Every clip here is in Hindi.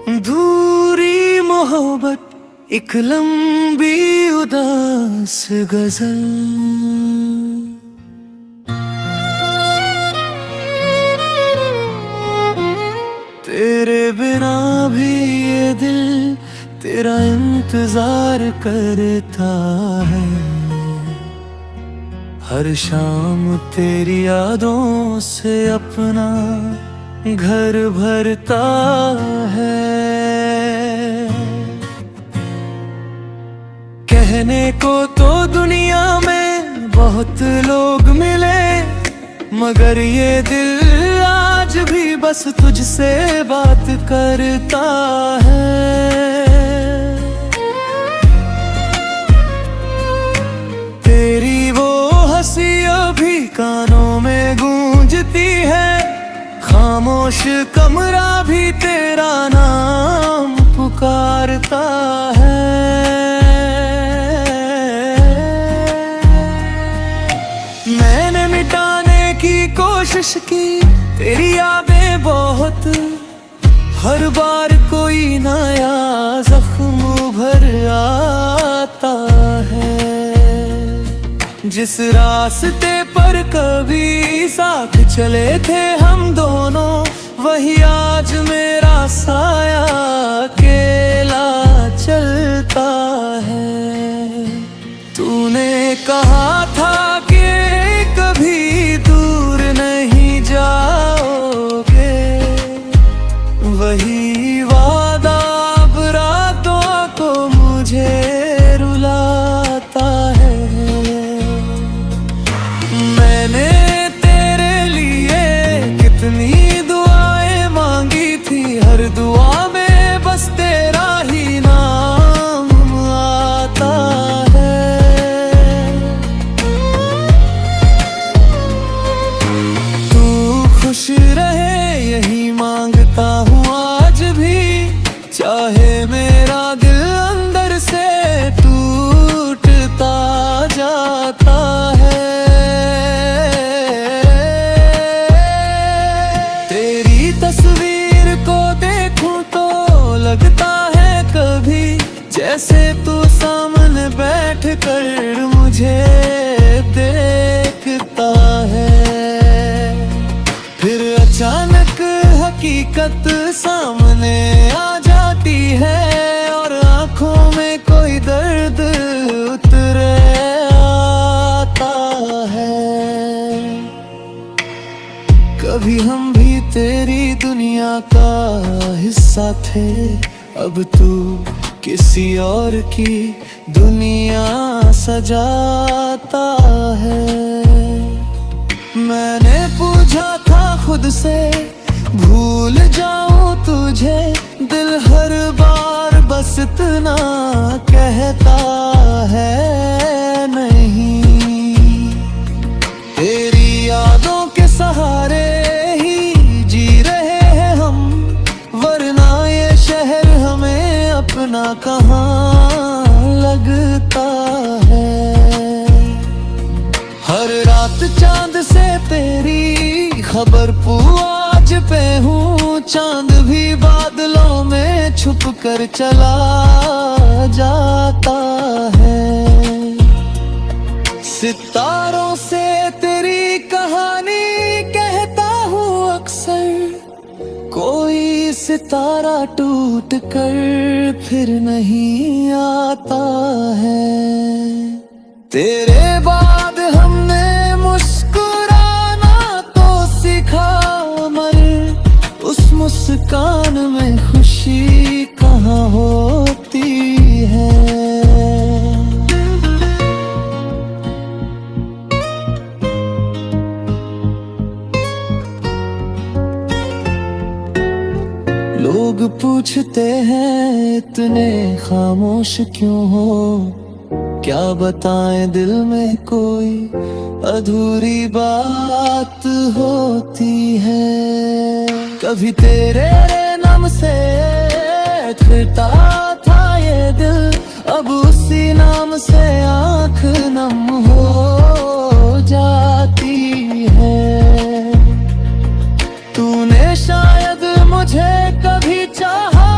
दूरी मोहब्बत एक लंबी उदास गजल। तेरे बिना भी ये दिल तेरा इंतजार करता है। हर शाम तेरी यादों से अपना घर भरता है। कहने को तो दुनिया में बहुत लोग मिले, मगर ये दिल आज भी बस तुझसे बात करता है। तेरी वो हंसी अभी कानों में गूंजती है, खामोश कमरा भी तेरा नाम पुकारता है। मैंने मिटाने की कोशिश की तेरी यादें बहुत, हर बार कोई नया जख्म उभर आता है। जिस रास्ते पर कभी साथ चले थे हम दोनों, वही आज मेरा साया अकेला चलता है। तूने कहा था कि कभी दूर नहीं जाओगे, वही वादा अब रातों को मुझे रुलाता है। मैंने तेरे लिए कितनी दुआएं मांगी थी, हर दुआ में बस तेरा ही नाम आता है। तू खुश रहे यही मांगता हूँ आज भी, चाहे मेरा दिल अंदर से टूटता जाता है। तेरी तस्वीर को देखूं तो लगता है कभी जैसे तू सामने बैठ कर मुझे देखता है। फिर अचानक हकीकत सामने आ जाती है और आंखों में कोई दर्द उतर आता है। कभी हम भी तेरी दुनिया का हिस्सा थे, अब तू किसी और की दुनिया सजाता है। मैंने पूछा था खुद से भूल जाऊं तुझे, दिल हर बार बस इतना कहता है नहीं। तेरी यादों के सहारे ही जी रहे हैं हम, वरना ये शहर हमें अपना कहाँ लगता है। हर रात चांद से तेरी खबर आज पे हूँ, चांद भी बादलों में छुप कर चला जाता है। सितारों से तेरी कहानी कहता हूँ अक्सर, कोई सितारा टूट कर फिर नहीं आता है। तेरे बाद हमने मुस्कुराना तो सीखा, मगर उस मुस्कान में खुशी कहाँ होती है। लोग पूछते हैं इतने खामोश क्यों हो, क्या बताएं दिल में कोई अधूरी बात होती है। कभी तेरे नाम से फिरता था ये दिल, अब उसी नाम से आँख नम हो जाती है। तूने शायद मुझे कभी चाहा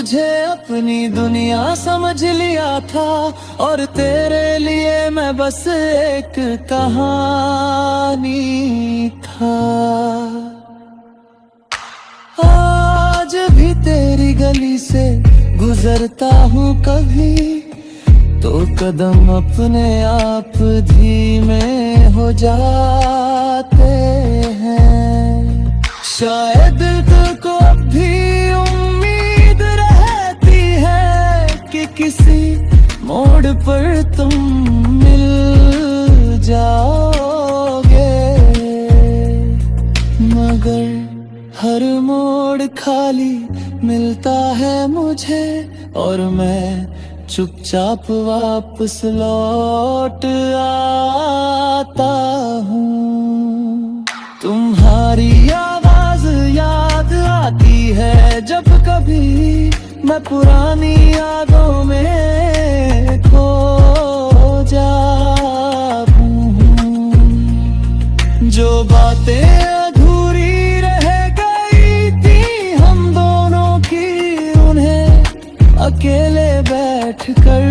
मुझे अपनी दुनिया समझ लिया था, और तेरे लिए मैं बस एक कहानी था। आज भी तेरी गली से गुजरता हूँ कभी, तो कदम अपने आप धीमे हो जाते हैं। शायद तुझको अब भी उम्मीद रहती है कि किसी मोड़ पर तुम मिल जाओगे, मगर हर मोड़ खाली मिलता है मुझे, और मैं चुपचाप वापस लौट आता हूँ। तुम्हारी आवाज याद आती है जब कभी मैं पुरानी यादों में खो जाऊं। जो बातें अधूरी रह गई थी हम दोनों की, उन्हें अकेले बैठ कर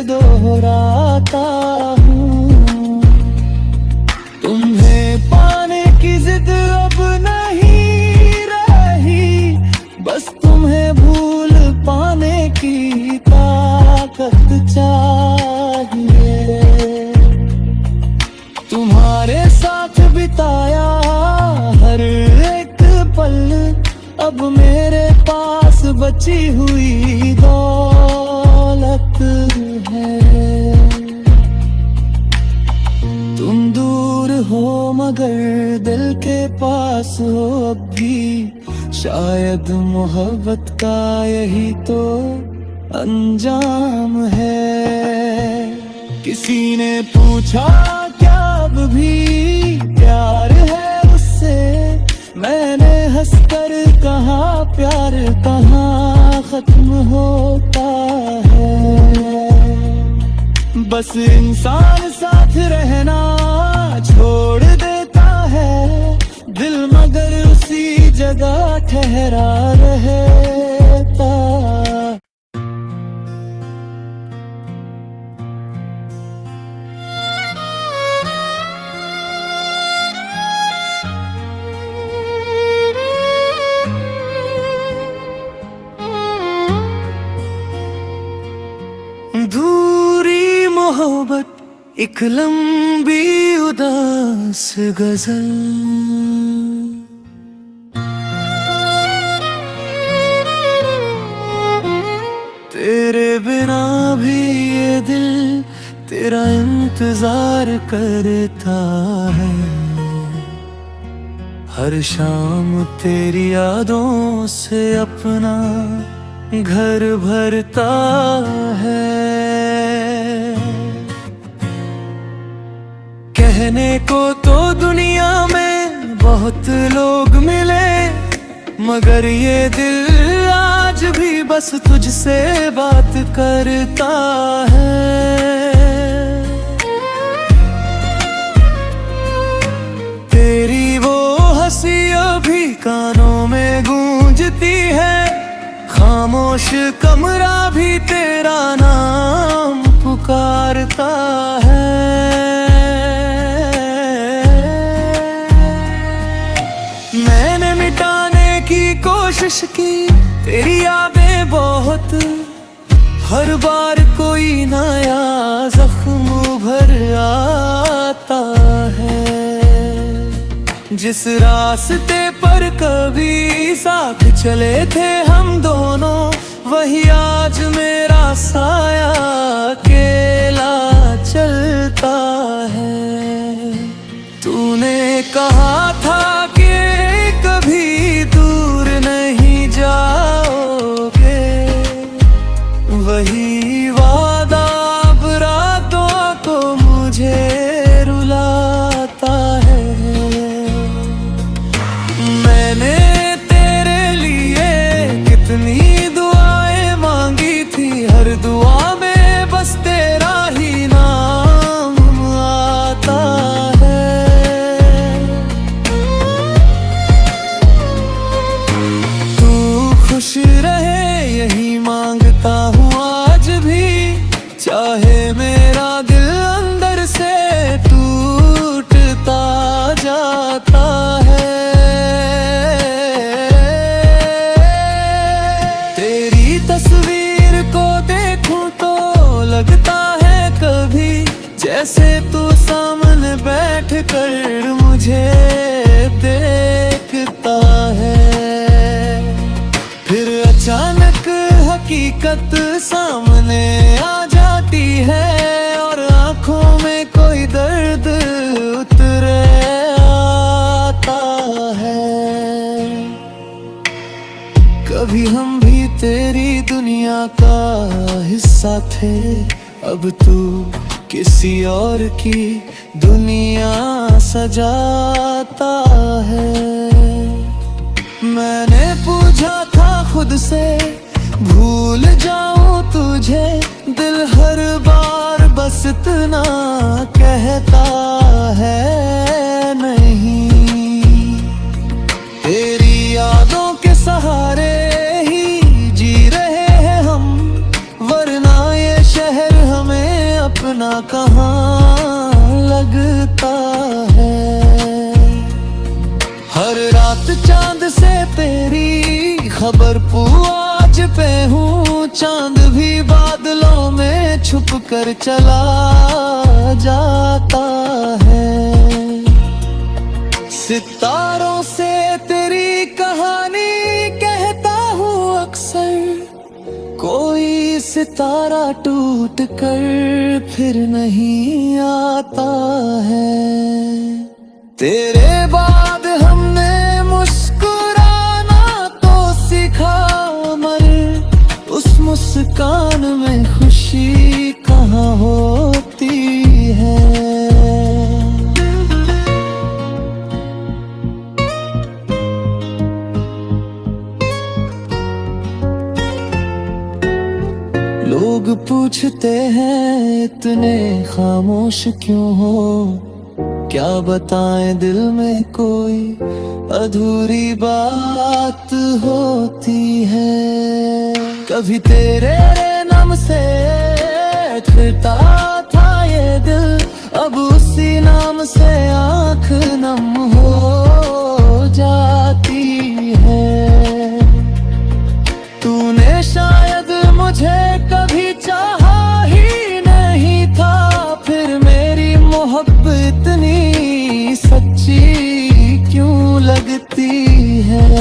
दोहराता हूँ। तुम्हें पाने की जिद अब नहीं रही, बस तुम्हें भूल पाने की ताकत चाहिए। तुम्हारे साथ बिताया हर एक पल अब मेरे पास बची हुई दौलत है। तुम दूर हो मगर दिल के पास हो अब भी, शायद मोहब्बत का यही तो अंजाम है। किसी ने पूछा क्या अब भी प्यार है उससे, मैंने हंसकर कहा प्यार कहाँ खत्म होता है। बस इंसान साथ रहना छोड़ देता है, दिल मगर उसी जगह ठहरा रहता। दूरी मोहब्बत एक लंबी उदास गजल, तेरे बिना भी ये दिल तेरा इंतजार करता है। हर शाम तेरी यादों से अपना घर भरता है। कहने को तो दुनिया में बहुत लोग मिले, मगर ये दिल आज भी बस तुझसे बात करता है। तेरी वो हंसी अभी कानों में गूंजती है, खामोश कमरा भी तेरा नाम पुकारता है। मैंने मिटाने की कोशिश की तेरी यादें बहुत, हर बार कोई नया जख्म उभर आता है। जिस रास्ते पर कभी साथ चले थे हम दोनों, वही आज मेरा साया अकेला चलता है। तूने कहा था कि कभी दूर नहीं जाओगे, वही वादा अब रातों को मुझे रुलाता है। मैंने तेरे लिए कितनी दुआएं मांगी थी, हर दुआ में बस तेरा ही नाम आता है। तू खुश रहे यही जैसे तू सामने बैठ कर मुझे देखता है, फिर अचानक हकीकत सामने आ जाती है और आंखों में कोई दर्द उतर आता है। कभी हम भी तेरी दुनिया का हिस्सा थे, अब तू किसी और की दुनिया सजाता है। मैंने पूछा था खुद से भूल जाऊं तुझे, दिल हर बार बस इतना कहता है नहीं। तेरी यादों के सहारे ही जी रहे हैं हम, वरना ये शहर हमें अपना कहाँ लगता है। हर रात चांद से तेरी खबर पूछ पे हूँ, चांद भी बादलों में छुप कर चला जाता है। सितारों से तेरी कहानी कहता हूँ अक्सर, कोई सितारा टूट कर फिर नहीं आता है। तेरे बाद हमने मुस्कुराना तो सीखा, मगर उस मुस्कान में खुशी कहाँ होती है। लोग पूछते हैं इतने खामोश क्यों हो, क्या बताएं दिल में कोई अधूरी बात होती है। कभी तेरे नाम से फिरता था ये दिल, अब उसी नाम से आँख नम हो जाती है। तूने शायद मुझे कभी चाहा ही नहीं था, फिर मेरी मोहब्बत इतनी सच्ची क्यों लगती है।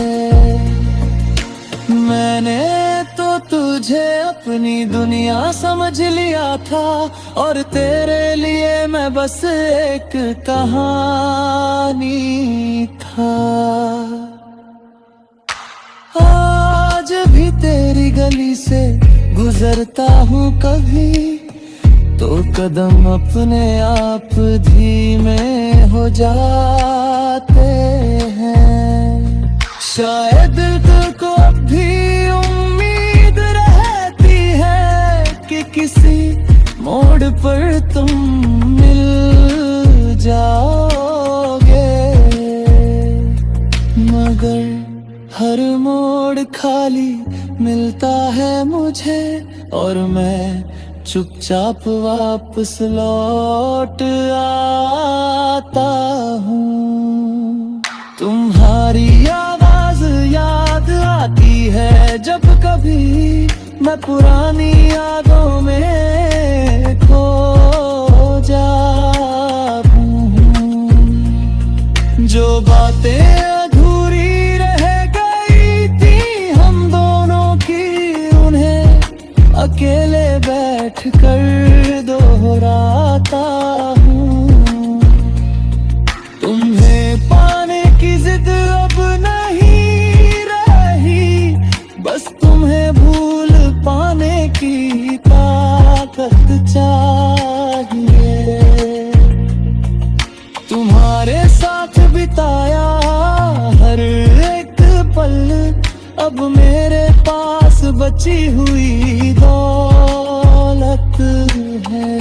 मैंने तो तुझे अपनी दुनिया समझ लिया था, और तेरे लिए मैं बस एक कहानी था। आज भी तेरी गली से गुजरता हूँ कभी, तो कदम अपने आप धीमे हो जाते हैं। शायद तुझको भी उम्मीद रहती है कि किसी मोड़ पर तुम मिल जाओगे, मगर हर मोड़ खाली मिलता है मुझे, और मैं चुपचाप वापस लौट आता हूँ। तुम्हारी आवाज याद आती है जब कभी मैं पुरानी यादों में खो जाऊं। जो बातें अधूरी रह गई थी हम दोनों की, उन्हें अकेले बैठ कर दोहराता हूँ। तुम्हें पाने की जिद अब नहीं रही, बस तुम्हें भूल पाने की ताकत चाहिए। तुम्हारे साथ बिताया हर एक पल अब मेरे पास बची हुई दौलत है।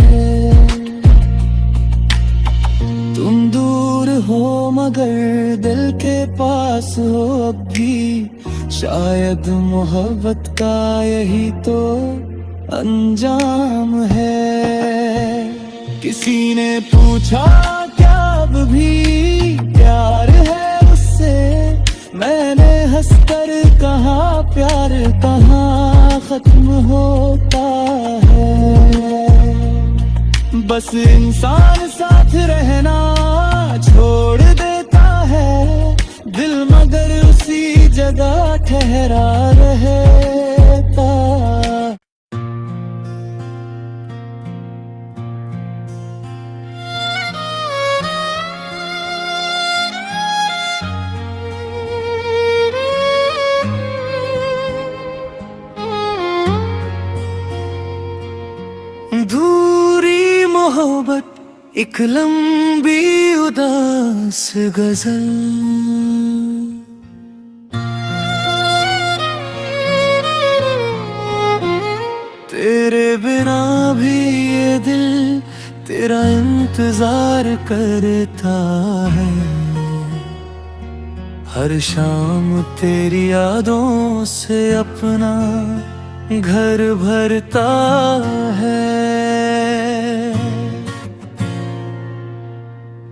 तुम दूर हो मगर दिल के पास हो अब भी, शायद मोहब्बत का यही तो अंजाम है। किसी ने पूछा क्या अब भी प्यार है उससे, मैंने हंसकर कहा प्यार कहाँ खत्म होता है। बस इंसान साथ रहना छोड़ देता है, दिल मगर उसी जगह ठहरा रहता। दूरी मोहब्बत एक लंबी उदास गजल, तेरे बिना भी ये दिल तेरा इंतजार करता है। हर शाम तेरी यादों से अपना घर भरता है।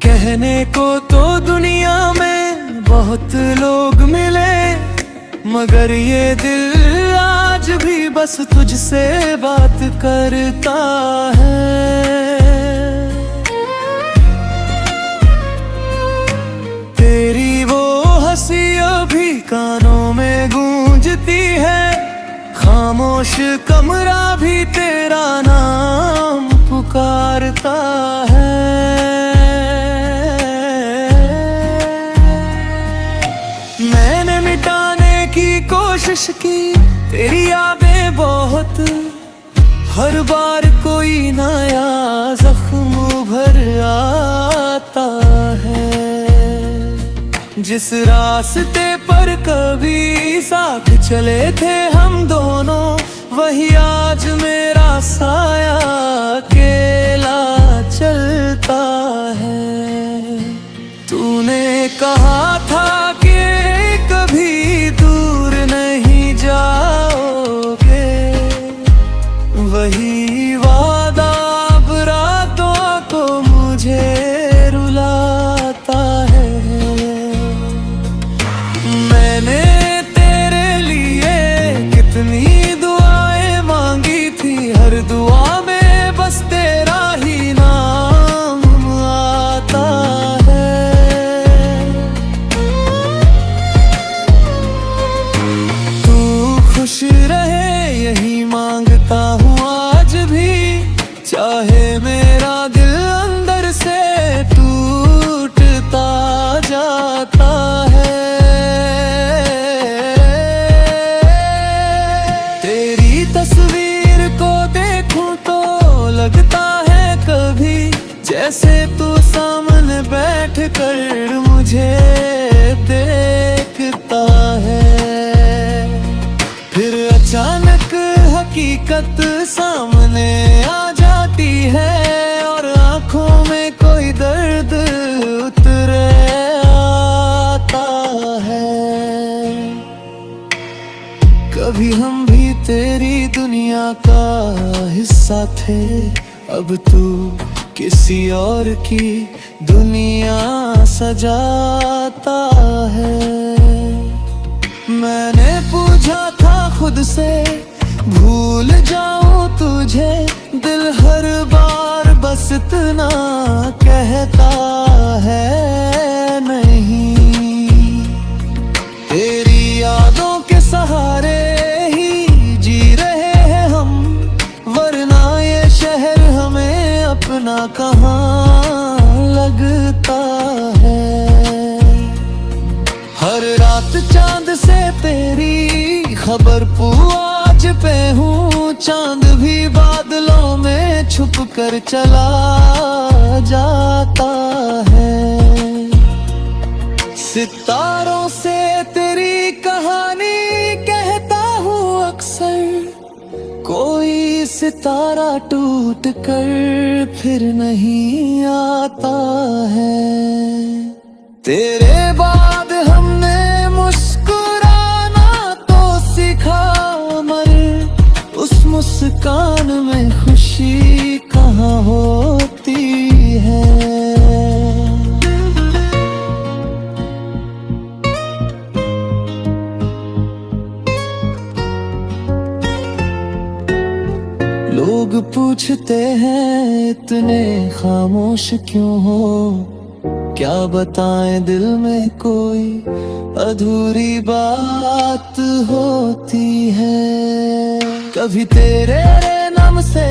कहने को तो दुनिया में बहुत लोग मिले, मगर ये दिल आज भी बस तुझसे बात करता है। तेरी वो हंसी अभी कानों में गूंजती है, खामोश कमरा भी तेरा नाम पुकारता है। मैंने मिटाने की कोशिश की तेरी यादें बहुत, हर बार कोई नया जख्म उभर आता है। जिस रास्ते पर कभी साथ चले थे हम दोनों, वही आज मेरा साया अकेला चलता है। तूने कहा था कि कभी दूर नहीं जाओगे, वही वादा अब रातों को मुझे रुलाता है। मैंने तेरे लिए कितनी दुआएं मांगी थी, हर दुआ में बस तेरा ही नाम आता है। तू खुश रहे यही मांगता हूँ आज भी, चाहे मेरा दिल अंदर से टूटता जाता है। तेरी तस्वीर को देखूं तो लगता है कभी जैसे तू सामने बैठ कर मुझे देखता है। फिर अचानक हकीकत सामने आ जाती है और आंखों में कोई दर्द उतर आता है। कभी हम भी तेरी दुनिया का हिस्सा थे, अब तू किसी और की दुनिया सजाता है। मैंने पूछा था खुद से भूल जाऊं तुझे, दिल हर बार बस इतना कहता है नहीं। तेरी यादों के सहारे ही जी रहे हैं हम, वरना ये शहर हमें अपना कहाँ लगता है। हर रात चांद से तेरी खबर आज पे हूँ, चांद भी बादलों में छुप कर चला जाता है। सितारों से तेरी कहानी कहता हूँ अक्सर, कोई सितारा टूट कर फिर नहीं आता है। तेरे बाद हमने मुस्कुराना तो सीखा, मगर उस मुस्कान में खुशी कहाँ होती है। लोग पूछते हैं इतने खामोश क्यों हो, क्या बताएं दिल में कोई अधूरी बात होती है। कभी तेरे नाम से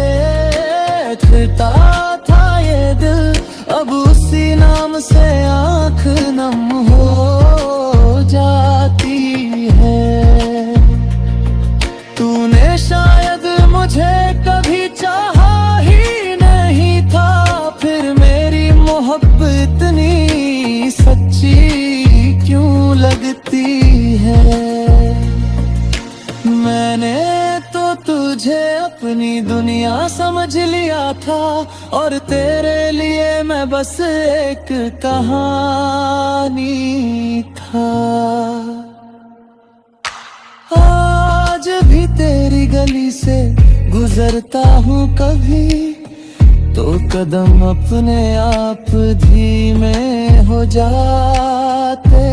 फिरता था ये दिल, अब उसी नाम से आँख नम हो जाती है। तूने शायद मुझे कभी चाहा ही नहीं था, फिर मेरी मोहब्बत इतनी सच्ची क्यों लगती है। मैंने तो तुझे अपनी दुनिया समझ लिया था, और तेरे लिए मैं बस एक कहानी था। आज भी तेरी गली से गुजरता हूँ कभी, तो कदम अपने आप धीमे हो जाते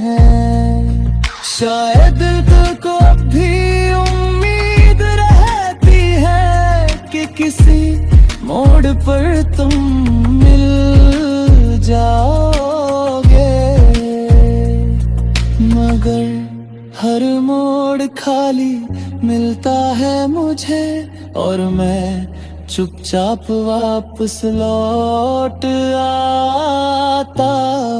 हैं। शायद तुझको भी उम्मीद रहती है कि किसी मोड़ पर तुम मिल जाओगे, मगर हर मोड़ खाली मिलता है मुझे, और मैं चुपचाप वापस लौट आता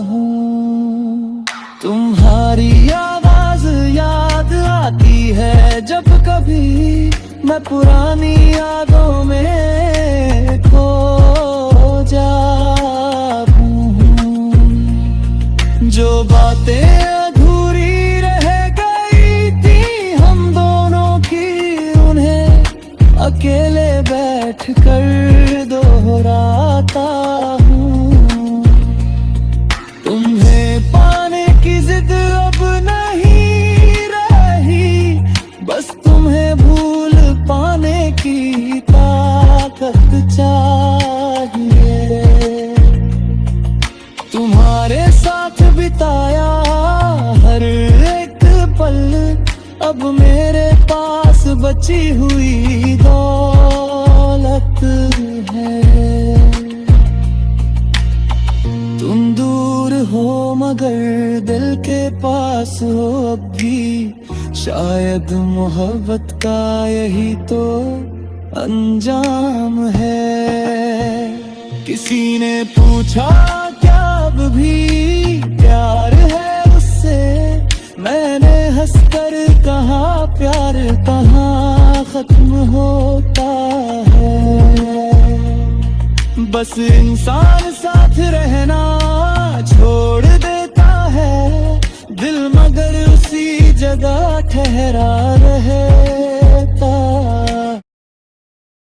हूँ। तुम्हारी आवाज याद आती है जब कभी मैं पुरानी यादों में खो जाऊं। जो बातें अधूरी रह गई थी हम दोनों की, उन्हें अकेले बैठ कर दोहराता हूँ। तुम्हें पाने की जिद अब नहीं रही, बस तुम्हें भूल पाने की ताकत चाहिए। तुम्हारे साथ बिताया हर एक पल अब मेरे पास बची हुई दौलत है। तुम दूर हो मगर दिल के पास हो अब भी, शायद मोहब्बत का यही तो अंजाम है। किसी ने पूछा क्या अब भी प्यार है उससे, मैंने हंसकर कहा प्यार कहाँ खत्म होता है। बस इंसान साथ रहना छोड़ देता है, दिल मगर उसी जगह ठहरा रहे।